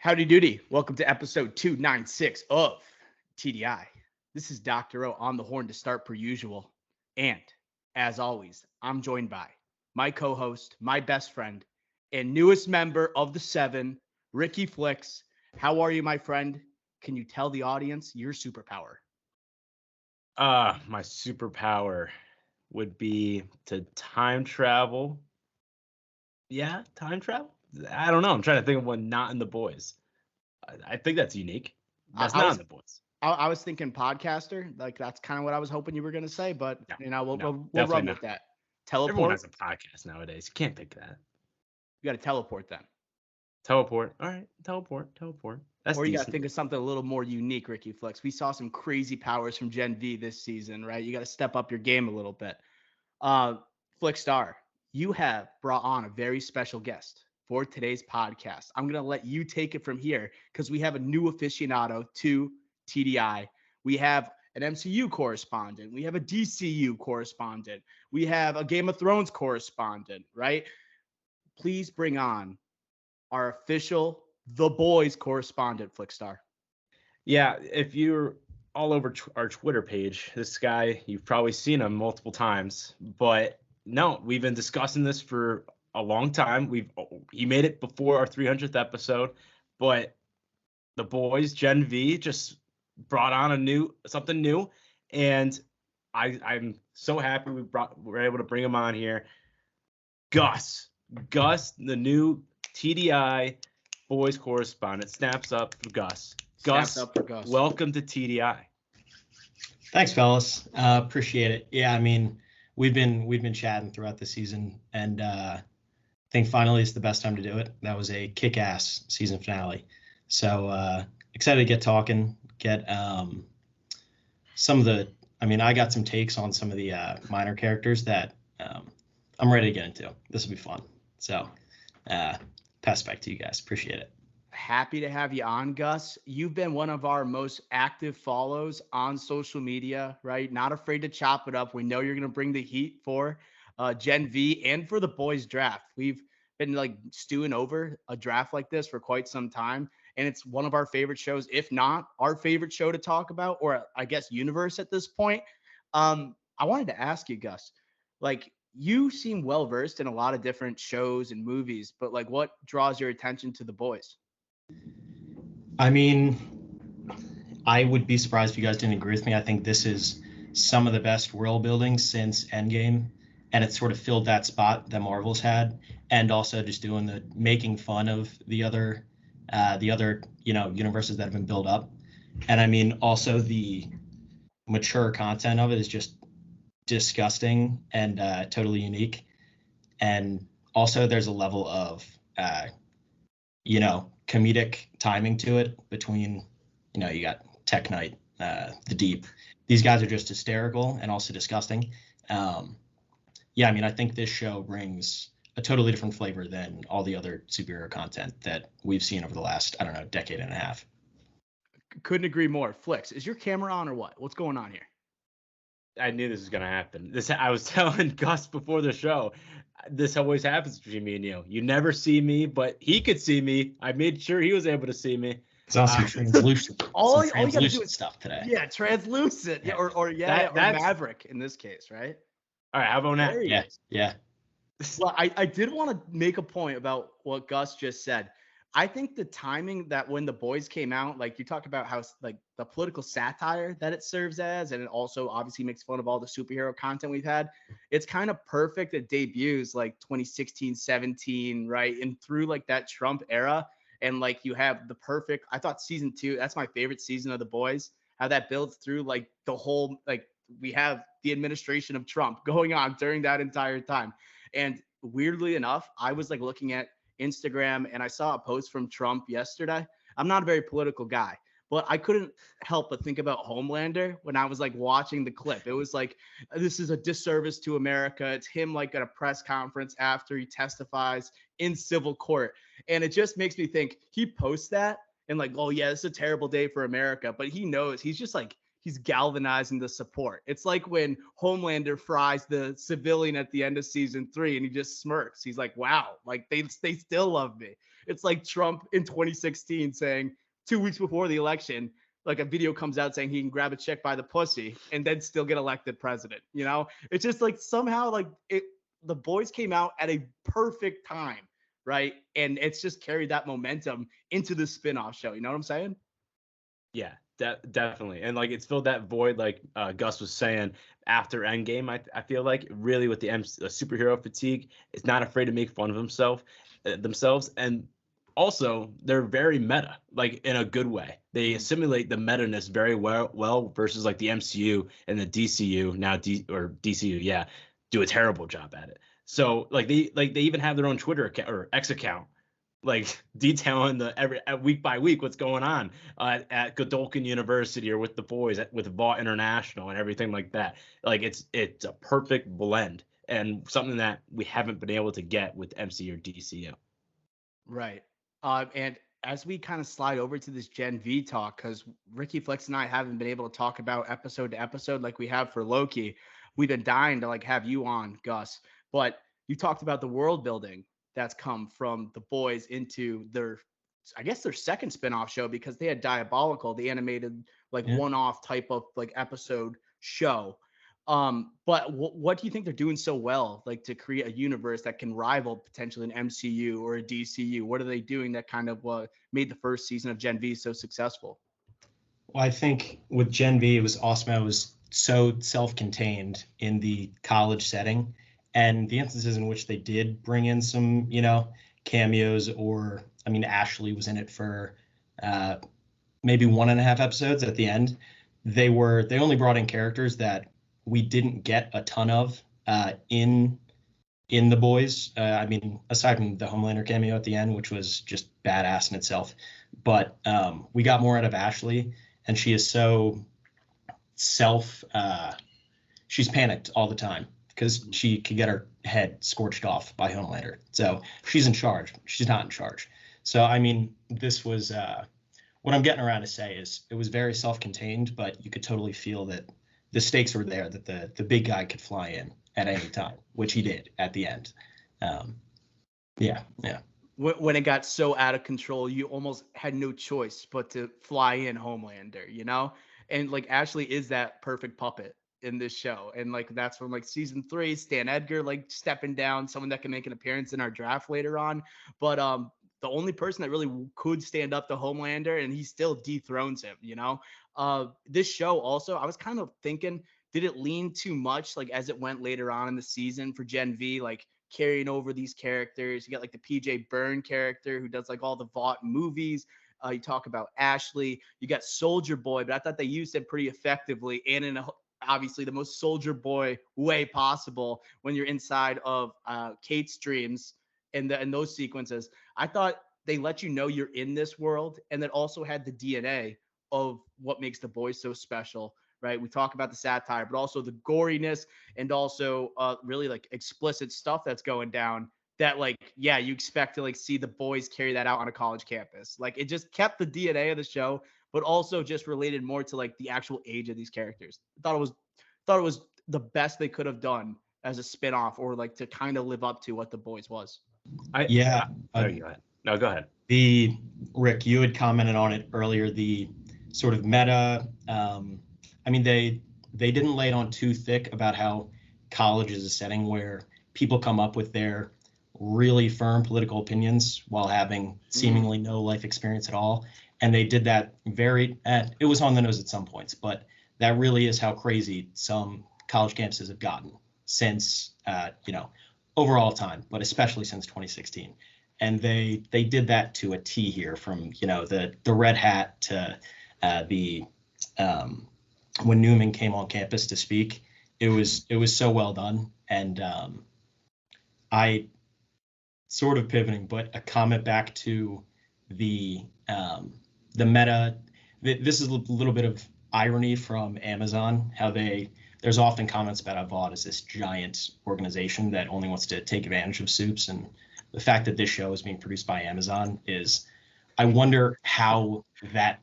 Howdy doody. Welcome to episode 296 of TDI. This is Dr. O on the horn to start per usual. And as always, I'm joined by my co-host, my best friend, and newest member of the seven, Ricky Flicks. How are you, my friend? Can you tell the audience your superpower? My superpower would be to time travel. Yeah, time travel? I don't know. I'm trying to think of one not in the boys. I think that's unique. I, That's I not was in the boys. I was thinking podcaster. Like that's kind of what I was hoping you were gonna say, but No, we'll no, we'll run definitely with not. that. Everyone Teleport. has a podcast nowadays. You can't pick that. You got to teleport then. Teleport. All right, teleport. That's Or you got to decent. think of something a little more unique, Ricky Flex. We saw some crazy powers from Gen V this season, right? You got to step up your game a little bit. Flickstar, you have brought on a very special guest for today's podcast. I'm going to let you take it from here because we have a new aficionado to TDI. We have an MCU correspondent. We have a DCU correspondent. We have a Game of Thrones correspondent, right? Please bring on our official The Boys correspondent, Flickstar. Yeah, if you're all over our Twitter page, this guy, you've probably seen him multiple times, but no, we've been discussing this for a long time. He made it before our 300th episode, but the boys Gen V just brought on something new, and I'm so happy we're able to bring him on here. Gus, the new TDI boys correspondent, snaps up for Gus. Snaps up for Gus. Welcome to TDI. Thanks, fellas. Appreciate it. Yeah, I mean, we've been chatting throughout the season, and I think finally it's the best time to do it. That was a kick-ass season finale. So excited to get talking, get some of the. I mean, I got some takes on some of the minor characters that I'm ready to get into. This will be fun. So pass back to you guys. Appreciate it. Happy to have you on, Gus. You've been one of our most active follows on social media, right? Not afraid to chop it up. We know you're going to bring the heat for Gen V and for the boys draft. We've been like stewing over a draft like this for quite some time. And it's one of our favorite shows, if not our favorite show to talk about, or I guess universe at this point. I wanted to ask you, Gus, like you seem well versed in a lot of different shows and movies, but like what draws your attention to the boys? I mean, I would be surprised if you guys didn't agree with me. I think this is some of the best world building since Endgame, and it sort of filled that spot that Marvel's had, and also just doing the making fun of the other universes that have been built up. And I mean, also the mature content of it is just disgusting and totally unique. And also there's a level of comedic timing to it between, you got Tech Knight, the Deep. These guys are just hysterical and also disgusting. I mean, I think this show brings a totally different flavor than all the other superhero content that we've seen over the last, decade and a half. Couldn't agree more. Flicks, is your camera on or what? What's going on here? I knew this was gonna happen. I was telling Gus before the show. This always happens between me and you. You never see me, but he could see me. I made sure he was able to see me. It's awesome. Translucent. All you gotta do is stuff today. Yeah, translucent. Yeah, or Maverick in this case, right? All right, how about now? Yeah. Well, I did want to make a point about what Gus just said. I think the timing that when the boys came out, like you talk about how like the political satire that it serves as, and it also obviously makes fun of all the superhero content we've had. It's kind of perfect. It debuts like 2016, 17, right? And through like that Trump era. And like you have the perfect, I thought season 2, that's my favorite season of the boys, how that builds through like the whole, like we have the administration of Trump going on during that entire time. And weirdly enough, I was like looking at Instagram and I saw a post from Trump yesterday. I'm not a very political guy, but I couldn't help but think about Homelander when I was like watching the clip. It was like, this is a disservice to America. It's him like at a press conference after he testifies in civil court. And it just makes me think he posts that and like, oh yeah, this is a terrible day for America. But he knows he's just like, he's galvanizing the support. It's like when Homelander fries the civilian at the end of season 3 and he just smirks. He's like, wow, like they still love me. It's like Trump in 2016 saying 2 weeks before the election, like a video comes out saying he can grab a chick by the pussy and then still get elected president. You know, it's just like somehow like the boys came out at a perfect time, right? And it's just carried that momentum into the spinoff show. You know what I'm saying? Yeah, definitely. And like it's filled that void, like Gus was saying after Endgame. I feel like really with the superhero fatigue, it's not afraid to make fun of themselves, and also they're very meta, like in a good way. They assimilate the meta-ness very well versus like the MCU and the DCU now DCU, yeah, do a terrible job at it. So like they even have their own Twitter account or X account, like detailing every week by week what's going on at Godolphin University or with the boys with Vought International and everything like that. Like it's a perfect blend and something that we haven't been able to get with MC or DCU. Right. And as we kind of slide over to this Gen V talk, because Ricky Flex and I haven't been able to talk about episode to episode like we have for Loki, we've been dying to like have you on, Gus. But you talked about the world building that's come from the boys into their, I guess, their second spinoff show, because they had Diabolical, the animated like one-off type of like episode show. But what do you think they're doing so well, like to create a universe that can rival potentially an MCU or a DCU? What are they doing that kind of made the first season of Gen V so successful? Well, I think with Gen V, it was awesome. It was so self-contained in the college setting, and the instances in which they did bring in some, cameos, or I mean, Ashley was in it for maybe 1.5 episodes at the end. They only brought in characters that we didn't get a ton of in the boys. I mean, aside from the Homelander cameo at the end, which was just badass in itself, but we got more out of Ashley, and she is so she's panicked all the time because she could get her head scorched off by Homelander. So she's in charge. She's not in charge. So, I mean, this was what I'm getting around to say is it was very self-contained, but you could totally feel that the stakes were there, that the big guy could fly in at any time, which he did at the end. Yeah. When it got so out of control, you almost had no choice but to fly in Homelander, And like Ashley is that perfect puppet in this show. And like that's from like season 3, Stan Edgar like stepping down, someone that can make an appearance in our draft later on. But the only person that really could stand up to Homelander, and he still dethrones him, This show also, I was kind of thinking, did it lean too much like as it went later on in the season for Gen V, like carrying over these characters? You got like the PJ Byrne character who does like all the Vought movies. You talk about Ashley, you got Soldier Boy, but I thought they used it pretty effectively and in obviously the most Soldier Boy way possible when you're inside of Kate's dreams and those sequences. I thought they let you know you're in this world, and that also had the DNA of what makes the boys so special, right? We talk about the satire, but also the goriness and also really like explicit stuff that's going down that like, yeah, you expect to like see the boys carry that out on a college campus. Like it just kept the DNA of the show, but also just related more to like the actual age of these characters. I thought it was the best they could have done as a spinoff, or like to kind of live up to what the boys was. Go ahead. No, go ahead. Rick, you had commented on it earlier, the sort of meta. I mean, they didn't lay it on too thick about how college is a setting where people come up with their really firm political opinions while having seemingly no life experience at all. And they did that it was on the nose at some points, but that really is how crazy some college campuses have gotten since, overall time, but especially since 2016. And they did that to a T here, from, the red hat to when Newman came on campus to speak. It was so well done. And I sort of pivoting, but a comment back to the meta. This is a little bit of irony from Amazon, how there's often comments about how Vought is this giant organization that only wants to take advantage of soups, and the fact that this show is being produced by Amazon is, I wonder how that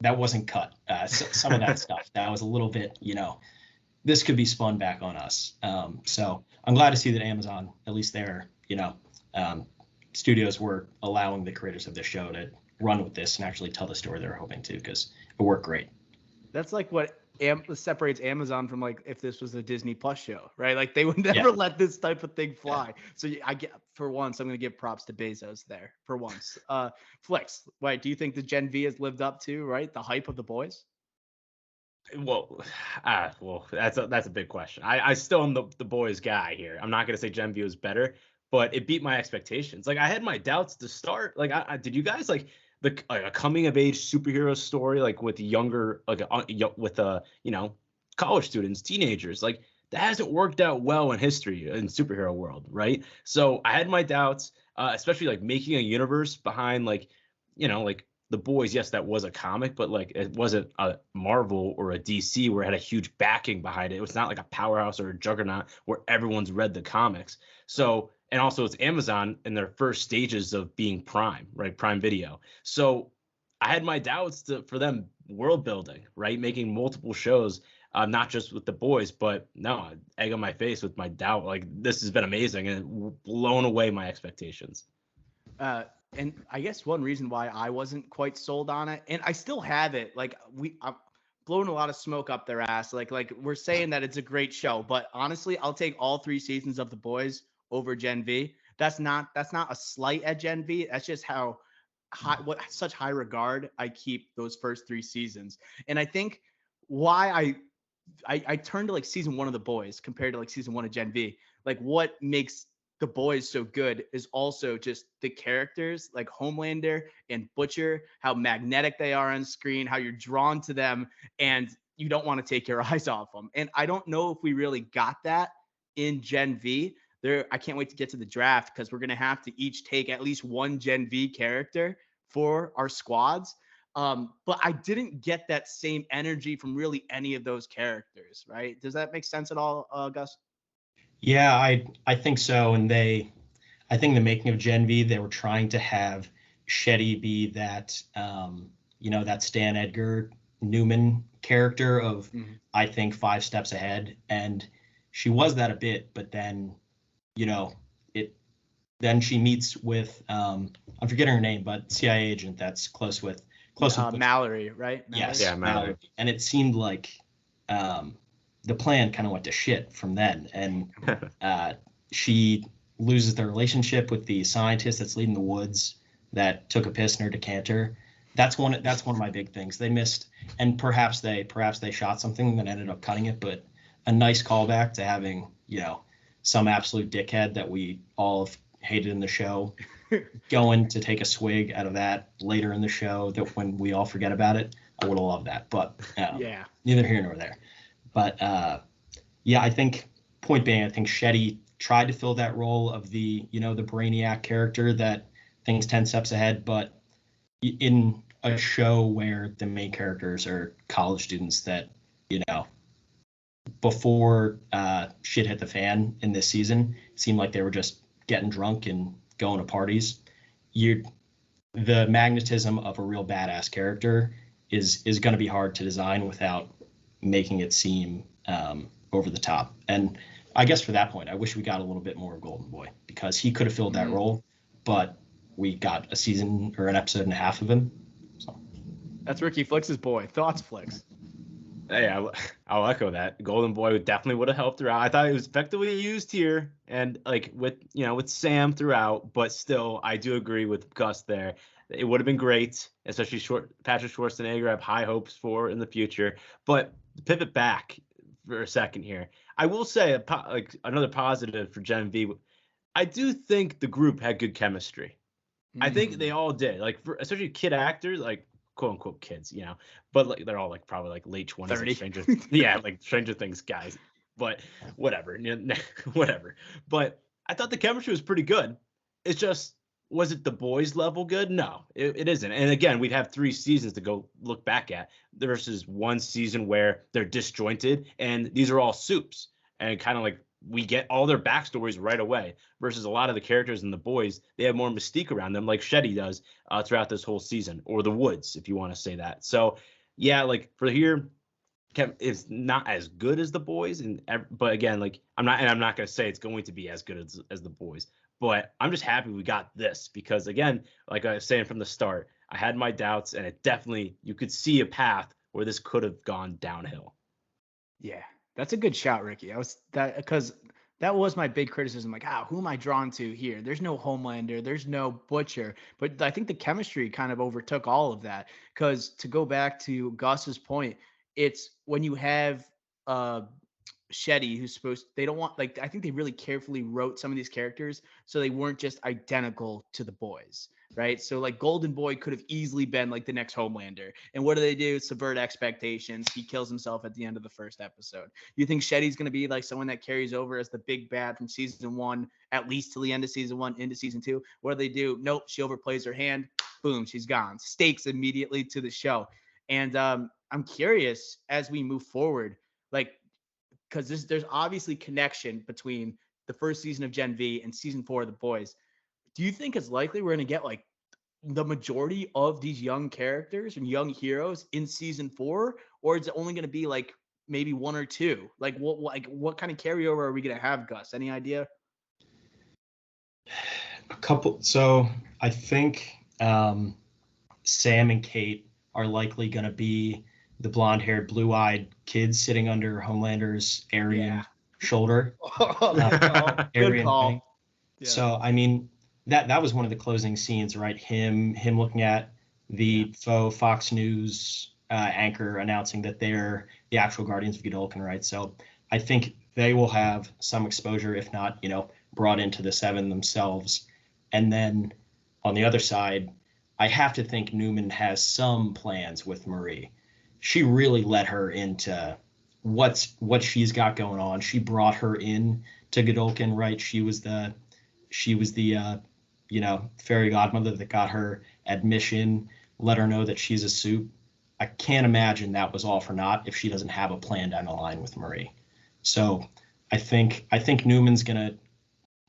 wasn't cut. Some of that stuff that was a little bit, this could be spun back on us. So I'm glad to see that Amazon, at least they're, studios were allowing the creators of the show to run with this and actually tell the story they're hoping to, because it worked great. That's like what separates Amazon from like if this was a Disney Plus show, right? Like they would never let this type of thing fly. So I get, for once, I'm going to give props to Bezos there for once. Flex, right? Do you think the Gen V has lived up to, right, the hype of The Boys? Well, that's a big question. I still am the Boys guy here. I'm not going to say Gen V was better, but it beat my expectations. Like I had my doubts to start. Like did you guys like a coming of age superhero story, like with younger, like with college students, teenagers, like that hasn't worked out well in history in superhero world, right? So I had my doubts, especially like making a universe behind like The Boys. Yes, that was a comic, but like it wasn't a Marvel or a DC where it had a huge backing behind it. It was not like a powerhouse or a juggernaut where everyone's read the comics. So, and also it's Amazon in their first stages of being Prime, right? Prime Video. So I had my doubts for them world building, right? Making multiple shows, not just with The Boys, but no, egg on my face with my doubt. Like this has been amazing and blown away my expectations. And I guess one reason why I wasn't quite sold on it, and I still have it, like I'm blowing a lot of smoke up their ass. Like we're saying that it's a great show, but honestly, I'll take all 3 seasons of The Boys over Gen V. That's not a slight at Gen V. That's just how such high regard I keep those first 3 seasons. And I think why I turned to like season 1 of The Boys compared to like season 1 of Gen V. Like what makes The Boys so good is also just the characters like Homelander and Butcher, how magnetic they are on screen, how you're drawn to them and you don't want to take your eyes off them. And I don't know if we really got that in Gen V. I can't wait to get to the draft because we're going to have to each take at least one Gen V character for our squads. But I didn't get that same energy from really any of those characters, right? Does that make sense at all, Gus? Yeah, I think so. And I think the making of Gen V, they were trying to have Shetty be that, that Stan Edgar Newman character of, I think, 5 steps ahead. And she was that a bit, but then, then she meets with, I'm forgetting her name, but CIA agent that's close with Mallory, right? Mallory? Yes, yeah, Mallory. And it seemed like the plan kind of went to shit from then. And she loses the relationship with the scientist that's leading the woods that took a piss in her decanter. That's one of my big things. They missed, and perhaps they shot something that ended up cutting it, but a nice callback to having, some absolute dickhead that we all have hated in the show going to take a swig out of that later in the show, that when we all forget about it. I would have loved that, but neither here nor there. But I think point being, I think Shetty tried to fill that role of the brainiac character that thinks 10 steps ahead, but in a show where the main characters are college students that, before shit hit the fan in this season, it seemed like they were just getting drunk and going to parties. The magnetism of a real badass character is going to be hard to design without making it seem over the top. And I guess for that point, I wish we got a little bit more of Golden Boy, because he could have filled that role, but we got a season or an episode and a half of him. So that's Ricky Flix's boy. Thoughts, Flix? Hey, I'll echo that. Golden Boy definitely would have helped her out. I thought it was effectively used here, and like with Sam throughout, but still, I do agree with Gus there. It would have been great, especially Patrick Schwarzenegger. I have high hopes for in the future. But to pivot back for a second here, I will say another positive for Gen V. I do think the group had good chemistry. I think they all did. Like especially kid actors, like quote unquote kids, but like they're all like probably like late 20s, 30. Like Stranger Things guys. But whatever, whatever. But I thought the chemistry was pretty good. It's just, was it The Boys level good? No, it isn't. And again, we'd have 3 seasons to go look back at versus 1 season where they're disjointed and these are all soups and kind of like we get all their backstories right away versus a lot of the characters in The Boys. They have more mystique around them, like Shetty does throughout this whole season, or The Woods, if you want to say that. So yeah, like for here, it's not as good as The Boys, but again, like I'm not going to say it's going to be as good as The Boys, But I'm just happy we got this because, again, like I was saying from the start, I had my doubts, and it definitely, you could see a path where this could have gone downhill. Yeah, that's a good shout, Ricky. I was that because that was my big criticism. Like, who am I drawn to here? There's no Homelander, there's no Butcher, but I think the chemistry kind of overtook all of that. Because to go back to Gus's point, it's when you have uh Shetty, who's supposed they don't want like I think they really carefully wrote some of these characters so they weren't just identical to the boys, right? So like Golden Boy could have easily been like the next Homelander. And what do? Subvert expectations. He kills himself at the end of the first episode. You think Shetty's going to be like someone that carries over as the big bad from season 1 at least till the end of season 1 into season 2? What do? Nope, she overplays her hand. Boom, she's gone. Stakes immediately to the show. And I'm curious as we move forward, like because there's obviously connection between the first season of Gen V and season 4 of The Boys. Do you think it's likely we're going to get like the majority of these young characters and young heroes in season 4, or is it only going to be like maybe 1 or 2? Like what kind of carryover are we going to have, Gus? Any idea? A couple. So I think Sam and Kate are likely going to be the blonde-haired, blue-eyed kids sitting under Homelander's Aryan shoulder. Good call. Yeah. So I mean, that was one of the closing scenes, right? Him looking at the faux Fox News anchor announcing that they're the actual Guardians of Godolkin, right? So I think they will have some exposure, if not, brought into the Seven themselves. And then on the other side, I have to think Newman has some plans with Marie. She really let her into what she's got going on. She brought her in to Godolkin, right? She was the fairy godmother that got her admission, let her know that she's a suit. I can't imagine that was all for naught if she doesn't have a plan down the line with Marie. So I think Newman's gonna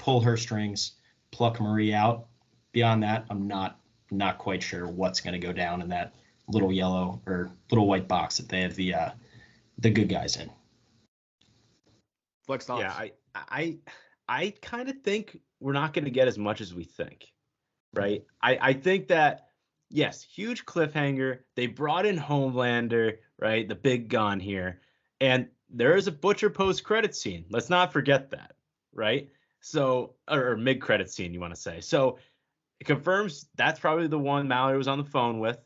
pull her strings, pluck Marie out. Beyond that, I'm not quite sure what's gonna go down in that little yellow or little white box that they have the good guys in. Flex thoughts. Yeah, I kind of think we're not going to get as much as we think, right? I think that, yes, huge cliffhanger. They brought in Homelander, right? The big gun here. And there is a Butcher post-credit scene. Let's not forget that, right? So, or mid-credit scene, you want to say. So it confirms that's probably the one Mallory was on the phone with.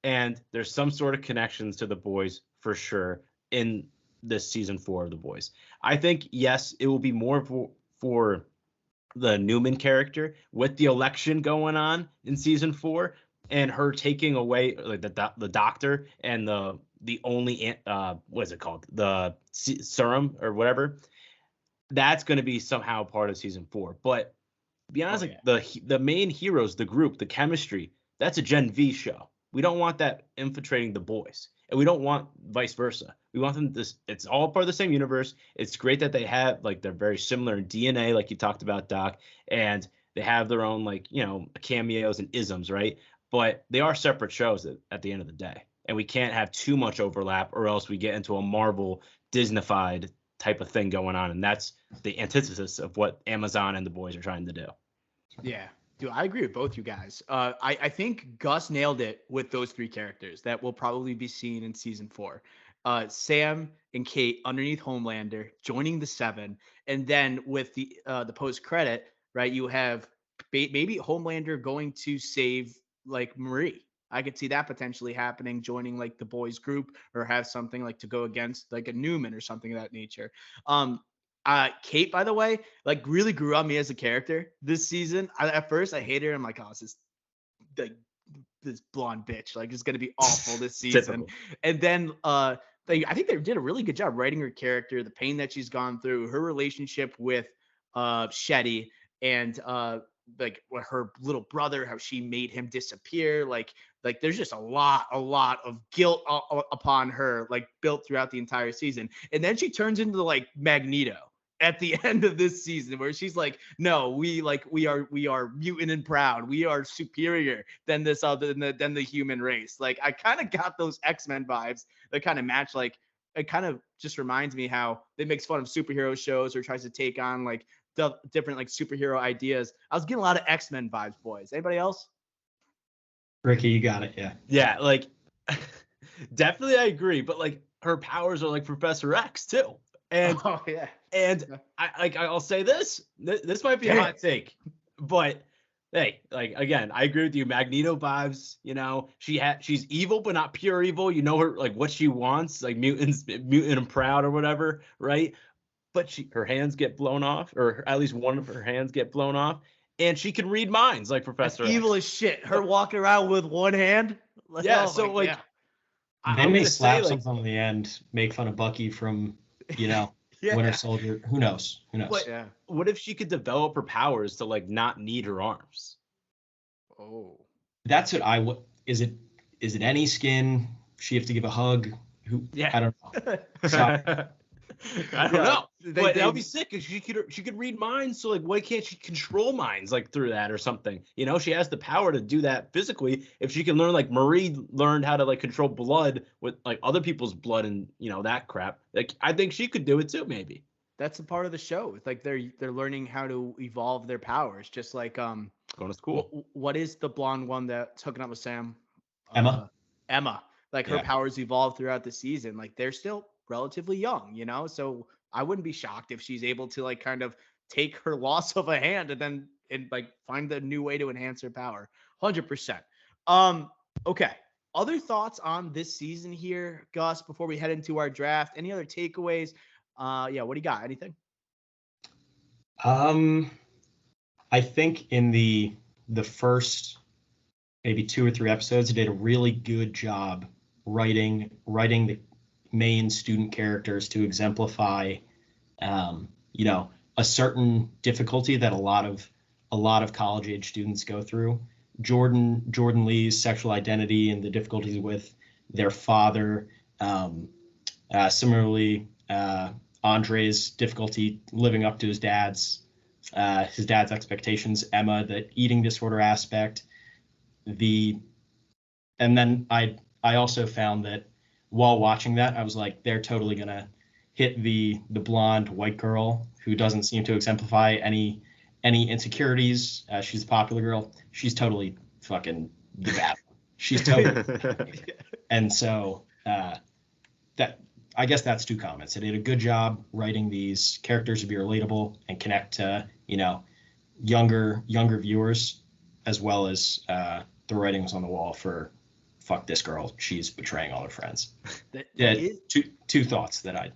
And there's some sort of connections to the boys for sure in this season 4 of the boys. I think, yes, it will be more for the Newman character with the election going on in season 4 and her taking away like the doctor and the only what is it called, the serum or whatever. That's going to be somehow part of season 4. But to be honest, the main heroes, the group, the chemistry, that's a Gen V show. We don't want that infiltrating the boys, and we don't want vice versa. We want them to. It's all part of the same universe. It's great that they have they're very similar in DNA, like you talked about, Doc, and they have their own cameos and isms, right? But they are separate shows at the end of the day, and we can't have too much overlap, or else we get into a Marvel Disneyfied type of thing going on, and that's the antithesis of what Amazon and the boys are trying to do. Yeah. Dude, I agree with both you guys. I think Gus nailed it with those 3 characters that will probably be seen in season 4. Sam and Kate underneath Homelander joining the Seven, and then with the post credit, right? You have maybe Homelander going to save Marie. I could see that potentially happening, joining the boys group, or have something to go against a Newman or something of that nature. Kate, by the way, really grew on me as a character this season. At first I hated her. I'm like, oh, this blonde bitch. It's gonna be awful this season. And then I think they did a really good job writing her character, the pain that she's gone through, her relationship with Shetty, and her little brother, how she made him disappear. There's just a lot of guilt upon her, built throughout the entire season. And then she turns into Magneto at the end of this season, where she's like, no, we are mutant and proud. We are superior than this other than the human race. I kind of got those XMen vibes that kind of match. It kind of just reminds me how they makes fun of superhero shows or tries to take on different like superhero ideas. I was getting a lot of X-Men vibes, boys. Anybody else? Ricky, you got it. Yeah. Yeah, like definitely I agree, but like her powers are like Professor X too. And Oh yeah. I'll say this. This might be a hot take, but hey, like again, I agree with you. Magneto vibes, she's evil but not pure evil. You know her like what she wants, like mutant and proud or whatever, right? But her hands get blown off, or at least one of her hands get blown off, and she can read minds like Professor X. Evil as shit. Her walking around with one hand. Yeah, oh so like yeah. They may slap something in the end, make fun of Bucky from, yeah. Winter Soldier. Who knows? But what if she could develop her powers to like not need her arms? Oh. That's what is it any skin? She have to give a hug? I don't know. I don't know. But that would be sick because she could read minds. So like, why can't she control minds like through that or something? She has the power to do that physically. If she can learn, like Marie learned how to like control blood with like other people's blood and that crap. Like I think she could do it too. Maybe that's a part of the show. It's like they're learning how to evolve their powers. Just like going to school. What is the blonde one that's hooking up with Sam? Emma. Emma. Like her powers evolve throughout the season. Like they're still relatively young, so I wouldn't be shocked if she's able to like kind of take her loss of a hand and like find the new way to enhance her power. 100%. Okay. Other thoughts on this season here, Gus, before we head into our draft? Any other takeaways? What do you got? Anything? I think in the first maybe 2 or 3 episodes, they did a really good job writing the main student characters to exemplify, a certain difficulty that a lot of college age students go through. Jordan Lee's sexual identity and the difficulties with their father. Similarly, Andre's difficulty living up to his dad's expectations. Emma, the eating disorder aspect. And then I also found that while watching that, I was like, they're totally gonna hit the blonde white girl who doesn't seem to exemplify any insecurities. She's a popular girl. She's totally fucking the bad one. She's totally. And so that I guess that's 2 comments. They did a good job writing these characters to be relatable and connect to younger viewers, as well as the writing was on the wall for fuck this girl, she's betraying all her friends. That is, two thoughts that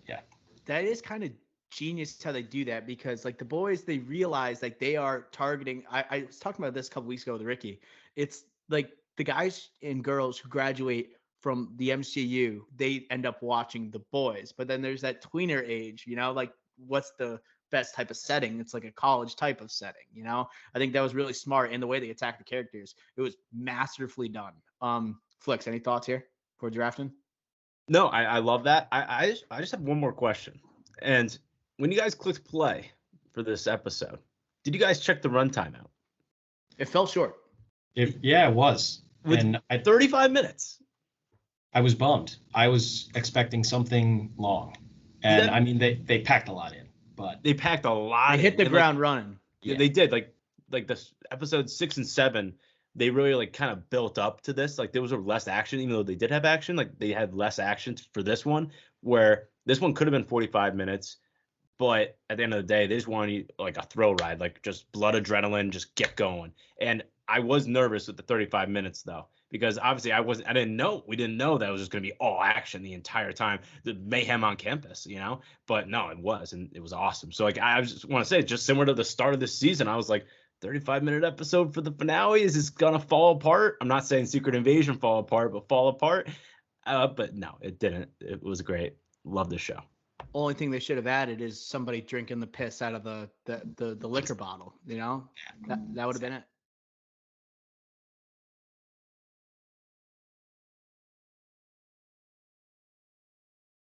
that is kind of genius how they do that, because like the boys, they realize like they are targeting. I was talking about this a couple weeks ago with Ricky. It's like the guys and girls who graduate from the MCU, they end up watching the boys, but then there's that tweener age, like what's the best type of setting? It's like a college type of setting, I think that was really smart in the way they attacked the characters. It was masterfully done. Flicks, any thoughts here for drafting? No, I love that. I just have one more question. And when you guys clicked play for this episode, did you guys check the runtime out? It fell short. It was. And 35 minutes. I was bummed. I was expecting something long. And I mean, they packed a lot in, but they packed a lot. They hit the ground running. Yeah, they did. Like this episode 6 and 7, they really like kind of built up to this. Like there was less action, even though they did have action. Like they had less action for this one, where this one could have been 45 minutes, but at the end of the day, they just wanted like a thrill ride, like just blood adrenaline, just get going. And I was nervous with the 35 minutes though, because obviously we didn't know that it was just going to be all action the entire time, the mayhem on campus, but no, it was, and it was awesome. So like, I just want to say, just similar to the start of this season, I was like, 35-minute episode for the finale, is this gonna fall apart? I'm not saying Secret Invasion fall apart, but fall apart. But no, it didn't. It was great. Love the show. Only thing they should have added is somebody drinking the piss out of the liquor bottle. That would have been it.